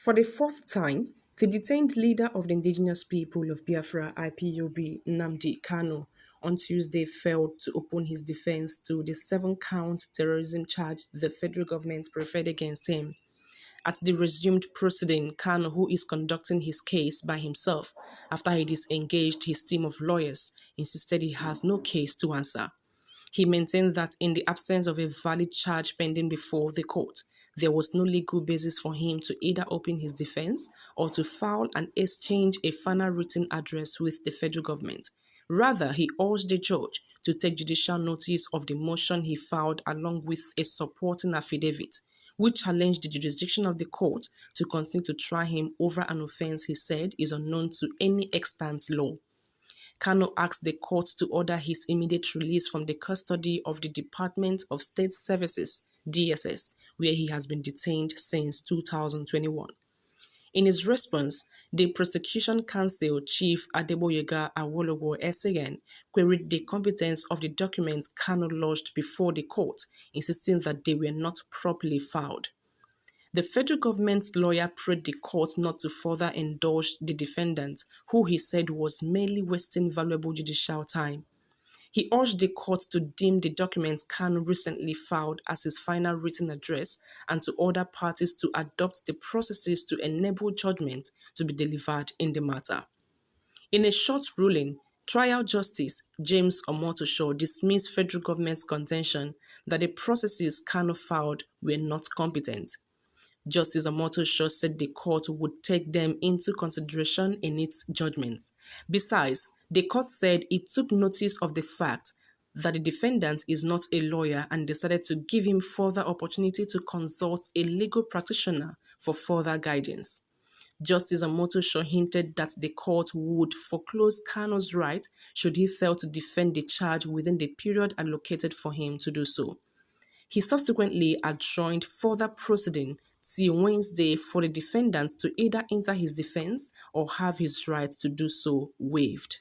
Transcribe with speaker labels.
Speaker 1: For the fourth time, the detained leader of the indigenous people of Biafra IPOB, Nnamdi Kanu, on Tuesday failed to open his defense to the seven-count terrorism charge the federal government preferred against him. At the resumed proceeding, Kanu, who is conducting his case by himself after he disengaged his team of lawyers, insisted he has no case to answer. He maintained that in the absence of a valid charge pending before the court, there was no legal basis for him to either open his defense or to file and exchange a final written address with the federal government. Rather, he urged the judge to take judicial notice of the motion he filed along with a supporting affidavit, which challenged the jurisdiction of the court to continue to try him over an offense he said is unknown to any extant law. Kanu asked the court to order his immediate release from the custody of the Department of State Services (DSS), where he has been detained since 2021. In his response, the prosecution counsel Chief Adeboyega Awolowo SAN queried the competence of the documents Kanu lodged before the court, insisting that they were not properly filed. The federal government's lawyer prayed the court not to further indulge the defendant, who he said was merely wasting valuable judicial time. He urged the court to deem the documents Kanu recently filed as his final written address and to order parties to adopt the processes to enable judgment to be delivered in the matter. In a short ruling, Trial Justice James Omotosho dismissed federal government's contention that the processes Kanu filed were not competent. Justice Omotosho said the court would take them into consideration in its judgments. Besides, the court said it took notice of the fact that the defendant is not a lawyer and decided to give him further opportunity to consult a legal practitioner for further guidance. Justice Omotosho hinted that the court would foreclose Kanu's right should he fail to defend the charge within the period allocated for him to do so. He subsequently adjourned further proceeding till Wednesday for the defendant to either enter his defense or have his right to do so waived.